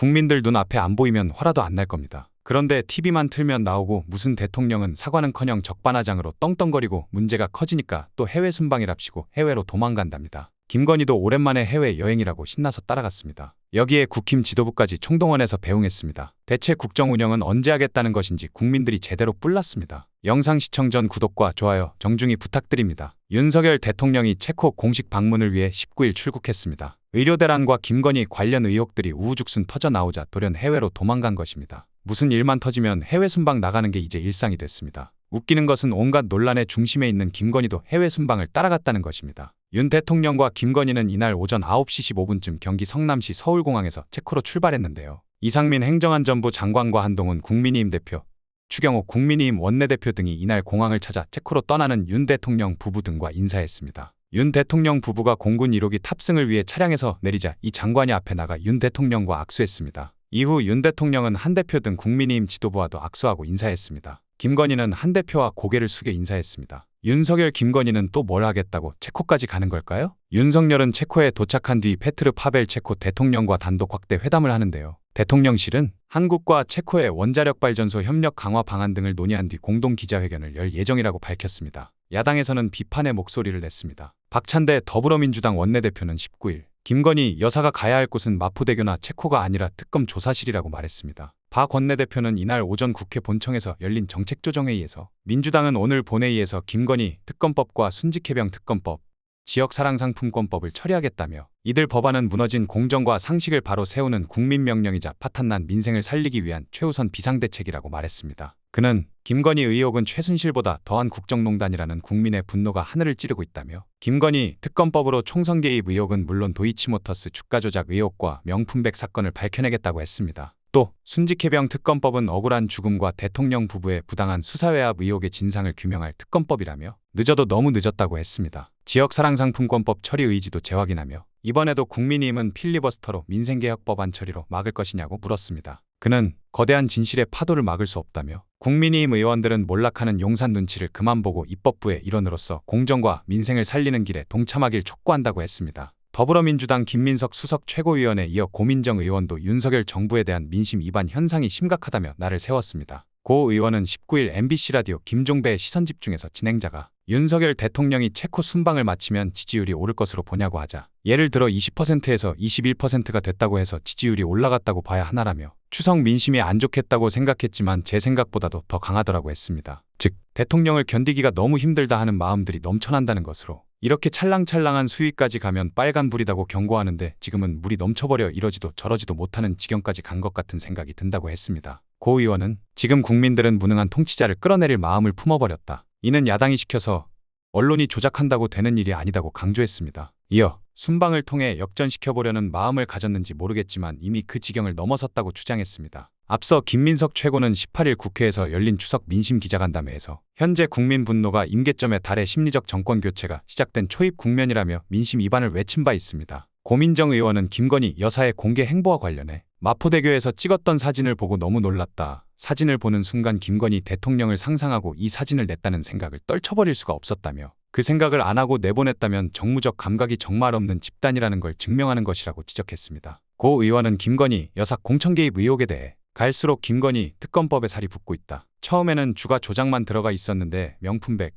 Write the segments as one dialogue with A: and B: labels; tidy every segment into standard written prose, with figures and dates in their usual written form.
A: 국민들 눈앞에 안 보이면 화라도 안 날 겁니다. 그런데 TV만 틀면 나오고 무슨 대통령은 사과는커녕 적반하장으로 떵떵거리고 문제가 커지니까 또 해외 순방이랍시고 해외로 도망간답니다. 김건희도 오랜만에 해외여행이라고 신나서 따라갔습니다. 여기에 국힘 지도부까지 총동원해서 배웅했습니다. 대체 국정 운영은 언제 하겠다는 것인지 국민들이 제대로 뿔났습니다. 영상 시청 전 구독과 좋아요 정중히 부탁드립니다. 윤석열 대통령이 체코 공식 방문을 위해 19일 출국했습니다. 의료대란과 김건희 관련 의혹들이 우후죽순 터져나오자 돌연 해외로 도망간 것입니다. 무슨 일만 터지면 해외 순방 나가는 게 이제 일상이 됐습니다. 웃기는 것은 온갖 논란의 중심에 있는 김건희도 해외 순방을 따라갔다는 것입니다. 윤 대통령과 김건희는 이날 오전 9시 15분쯤 경기 성남시 서울공항에서 체코로 출발했는데요. 이상민 행정안전부 장관과 한동훈 국민의힘 대표, 추경호 국민의힘 원내대표 등이 이날 공항을 찾아 체코로 떠나는 윤 대통령 부부 등과 인사했습니다. 윤 대통령 부부가 공군 1호기 탑승을 위해 차량에서 내리자 이 장관이 앞에 나가 윤 대통령과 악수했습니다. 이후 윤 대통령은 한 대표 등 국민의힘 지도부와도 악수하고 인사했습니다. 김건희는 한 대표와 고개를 숙여 인사했습니다. 윤석열 김건희는 또 뭘 하겠다고 체코까지 가는 걸까요? 윤석열은 체코에 도착한 뒤 페트르 파벨 체코 대통령과 단독 확대 회담을 하는데요. 대통령실은 한국과 체코의 원자력 발전소 협력 강화 방안 등을 논의한 뒤 공동 기자회견을 열 예정이라고 밝혔습니다. 야당에서는 비판의 목소리를 냈습니다. 박찬대 더불어민주당 원내대표는 19일 김건희 여사가 가야 할 곳은 마포대교나 체코가 아니라 특검 조사실이라고 말했습니다. 박 원내대표는 이날 오전 국회 본청에서 열린 정책조정회의에서 민주당은 오늘 본회의에서 김건희 특검법과 순직해병 특검법, 지역사랑상품권법을 처리하겠다며 이들 법안은 무너진 공정과 상식을 바로 세우는 국민명령이자 파탄난 민생을 살리기 위한 최우선 비상대책이라고 말했습니다. 그는 김건희 의혹은 최순실보다 더한 국정농단이라는 국민의 분노가 하늘을 찌르고 있다며 김건희 특검법으로 총선 개입 의혹은 물론 도이치모터스 주가 조작 의혹과 명품백 사건을 밝혀내겠다고 했습니다. 또 순직해병 특검법은 억울한 죽음과 대통령 부부의 부당한 수사외압 의혹의 진상을 규명할 특검법이라며 늦어도 너무 늦었다고 했습니다. 지역사랑상품권법 처리 의지도 재확인하며 이번에도 국민의힘은 필리버스터로 민생개혁 법안 처리로 막을 것이냐고 물었습니다. 그는 거대한 진실의 파도를 막을 수 없다며 국민의힘 의원들은 몰락하는 용산 눈치를 그만 보고 입법부의 일원으로서 공정과 민생을 살리는 길에 동참하길 촉구한다고 했습니다. 더불어민주당 김민석 수석 최고위원에 이어 고민정 의원도 윤석열 정부에 대한 민심 이반 현상이 심각하다며 날을 세웠습니다. 고 의원은 19일 MBC 라디오 김종배의 시선집중에서 진행자가 윤석열 대통령이 체코 순방을 마치면 지지율이 오를 것으로 보냐고 하자 예를 들어 20%에서 21%가 됐다고 해서 지지율이 올라갔다고 봐야 하나라며 추석 민심이 안 좋겠다고 생각했지만 제 생각보다도 더 강하더라고 했습니다. 즉 대통령을 견디기가 너무 힘들다 하는 마음들이 넘쳐난다는 것으로 이렇게 찰랑찰랑한 수위까지 가면 빨간불이다고 경고하는데 지금은 물이 넘쳐버려 이러지도 저러지도 못하는 지경까지 간 것 같은 생각이 든다고 했습니다. 고 의원은 지금 국민들은 무능한 통치자를 끌어내릴 마음을 품어버렸다. 이는 야당이 시켜서 언론이 조작한다고 되는 일이 아니다고 강조했습니다. 이어 순방을 통해 역전시켜보려는 마음을 가졌는지 모르겠지만 이미 그 지경을 넘어섰다고 주장했습니다. 앞서 김민석 최고는 18일 국회에서 열린 추석 민심 기자간담회에서 현재 국민 분노가 임계점에 달해 심리적 정권 교체가 시작된 초입 국면이라며 민심 이반을 외친 바 있습니다. 고민정 의원은 김건희 여사의 공개 행보와 관련해 마포대교에서 찍었던 사진을 보고 너무 놀랐다. 사진을 보는 순간 김건희 대통령을 상상하고 이 사진을 냈다는 생각을 떨쳐버릴 수가 없었다며 그 생각을 안 하고 내보냈다면 정무적 감각이 정말 없는 집단이라는 걸 증명하는 것이라고 지적했습니다. 고 의원은 김건희 여사 공천 개입 의혹에 대해 갈수록 김건희 특검법에 살이 붙고 있다. 처음에는 주가 조작만 들어가 있었는데 명품백,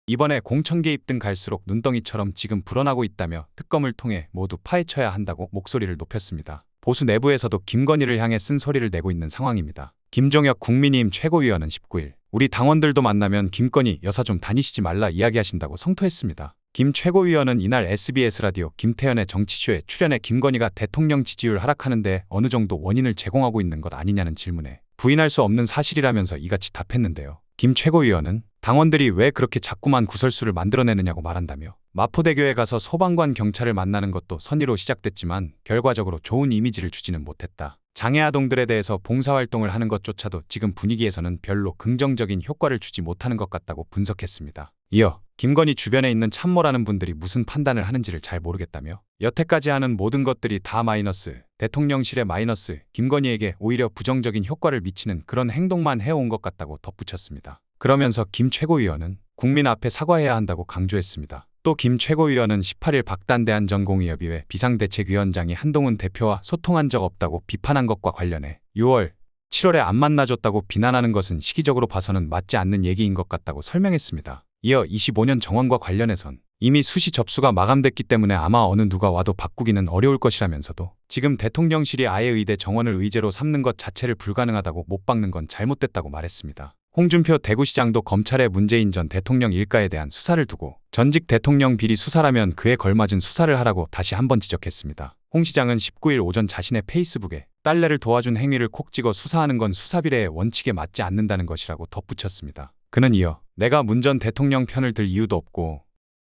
A: 이번에 공천 개입 등 갈수록 눈덩이처럼 지금 불어나고 있다며 특검을 통해 모두 파헤쳐야 한다고 목소리를 높였습니다. 보수 내부에서도 김건희를 향해 쓴소리를 내고 있는 상황입니다. 김종혁 국민의힘 최고위원은 19일 우리 당원들도 만나면 김건희 여사 좀 다니시지 말라 이야기하신다고 성토했습니다. 김 최고위원은 이날 SBS 라디오 김태현의 정치쇼에 출연해 김건희가 대통령 지지율 하락하는데 어느 정도 원인을 제공하고 있는 것 아니냐는 질문에 부인할 수 없는 사실이라면서 이같이 답했는데요. 김 최고위원은 당원들이 왜 그렇게 자꾸만 구설수를 만들어내느냐고 말한다며 마포대교에 가서 소방관 경찰을 만나는 것도 선의로 시작됐지만 결과적으로 좋은 이미지를 주지는 못했다. 장애아동들에 대해서 봉사활동을 하는 것조차도 지금 분위기에서는 별로 긍정적인 효과를 주지 못하는 것 같다고 분석했습니다. 이어 김건희 주변에 있는 참모라는 분들이 무슨 판단을 하는지를 잘 모르겠다며 여태까지 하는 모든 것들이 다 마이너스, 대통령실의 마이너스, 김건희에게 오히려 부정적인 효과를 미치는 그런 행동만 해온 것 같다고 덧붙였습니다. 그러면서 김 최고위원은 국민 앞에 사과해야 한다고 강조했습니다. 또 김 최고위원은 18일 박단 대한전공의협의회 비상대책위원장이 한동훈 대표와 소통한 적 없다고 비판한 것과 관련해 6월, 7월에 안 만나줬다고 비난하는 것은 시기적으로 봐서는 맞지 않는 얘기인 것 같다고 설명했습니다. 이어 25년 정원과 관련해선 이미 수시 접수가 마감됐기 때문에 아마 어느 누가 와도 바꾸기는 어려울 것이라면서도 지금 대통령실이 아예 의대 정원을 의제로 삼는 것 자체를 불가능하다고 못 박는 건 잘못됐다고 말했습니다. 홍준표 대구시장도 검찰의 문재인 전 대통령 일가에 대한 수사를 두고 전직 대통령 비리 수사라면 그에 걸맞은 수사를 하라고 다시 한번 지적했습니다. 홍 시장은 19일 오전 자신의 페이스북에 딸내를 도와준 행위를 콕 찍어 수사하는 건 수사비례의 원칙에 맞지 않는다는 것이라고 덧붙였습니다. 그는 이어 내가 문 전 대통령 편을 들 이유도 없고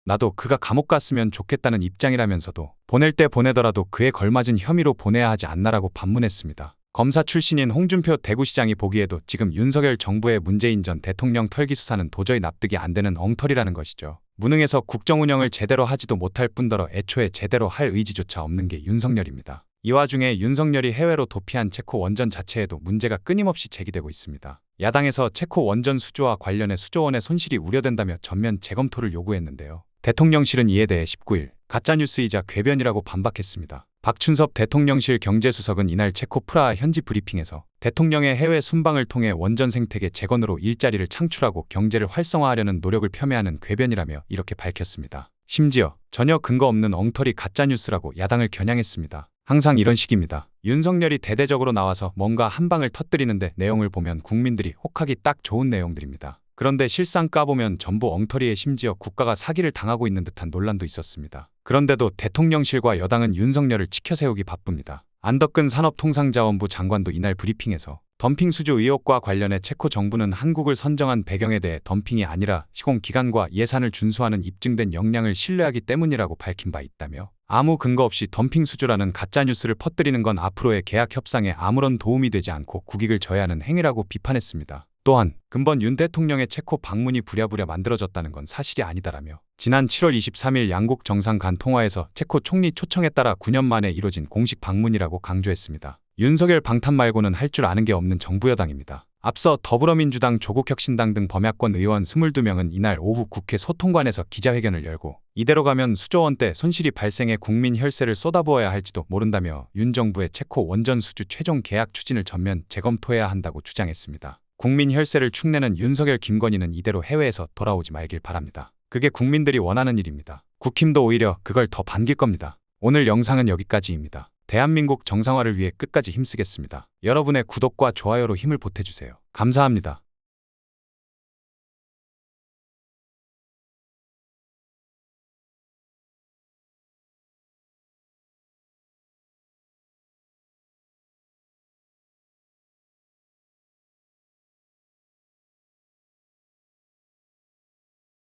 A: 나도 그가 감옥 갔으면 좋겠다는 입장이라면서도 보낼 때 보내더라도 그에 걸맞은 혐의로 보내야 하지 않나라고 반문했습니다. 검사 출신인 홍준표 대구시장이 보기에도 지금 윤석열 정부의 문재인 전 대통령 털기 수사는 도저히 납득이 안 되는 엉터리라는 것이죠. 무능해서 국정 운영을 제대로 하지도 못할 뿐더러 애초에 제대로 할 의지조차 없는 게 윤석열입니다. 이 와중에 윤석열이 해외로 도피한 체코 원전 자체에도 문제가 끊임없이 제기되고 있습니다. 야당에서 체코 원전 수주와 관련해 수조원의 손실이 우려된다며 전면 재검토를 요구했는데요. 대통령실은 이에 대해 19일 가짜뉴스이자 궤변이라고 반박했습니다. 박춘섭 대통령실 경제수석은 이날 체코 프라하 현지 브리핑에서 대통령의 해외 순방을 통해 원전 생태계 재건으로 일자리를 창출하고 경제를 활성화하려는 노력을 폄훼하는 궤변이라며 이렇게 밝혔습니다. 심지어 전혀 근거 없는 엉터리 가짜뉴스라고 야당을 겨냥했습니다. 항상 이런 식입니다. 윤석열이 대대적으로 나와서 뭔가 한 방을 터뜨리는데 내용을 보면 국민들이 혹하기 딱 좋은 내용들입니다. 그런데 실상 까보면 전부 엉터리에 심지어 국가가 사기를 당하고 있는 듯한 논란도 있었습니다. 그런데도 대통령실과 여당은 윤석열을 치켜세우기 바쁩니다. 안덕근 산업통상자원부 장관도 이날 브리핑에서 덤핑 수주 의혹과 관련해 체코 정부는 한국을 선정한 배경에 대해 덤핑이 아니라 시공기간과 예산을 준수하는 입증된 역량을 신뢰하기 때문이라고 밝힌 바 있다며 아무 근거 없이 덤핑 수주라는 가짜뉴스를 퍼뜨리는 건 앞으로의 계약 협상에 아무런 도움이 되지 않고 국익을 저해하는 행위라고 비판했습니다. 또한 근본 윤 대통령의 체코 방문이 부랴부랴 만들어졌다는 건 사실이 아니다라며 지난 7월 23일 양국 정상 간 통화에서 체코 총리 초청에 따라 9년 만에 이뤄진 공식 방문이라고 강조했습니다. 윤석열 방탄 말고는 할 줄 아는 게 없는 정부 여당입니다. 앞서 더불어민주당 조국혁신당 등 범야권 의원 22명은 이날 오후 국회 소통관에서 기자회견을 열고 이대로 가면 수조 원대 손실이 발생해 국민 혈세를 쏟아부어야 할지도 모른다며 윤 정부의 체코 원전 수주 최종 계약 추진을 전면 재검토해야 한다고 주장했습니다. 국민 혈세를 축내는 윤석열 김건희는 이대로 해외에서 돌아오지 말길 바랍니다. 그게 국민들이 원하는 일입니다. 국힘도 오히려 그걸 더 반길 겁니다. 오늘 영상은 여기까지입니다. 대한민국 정상화를 위해 끝까지 힘쓰겠습니다. 여러분의 구독과 좋아요로 힘을 보태주세요. 감사합니다.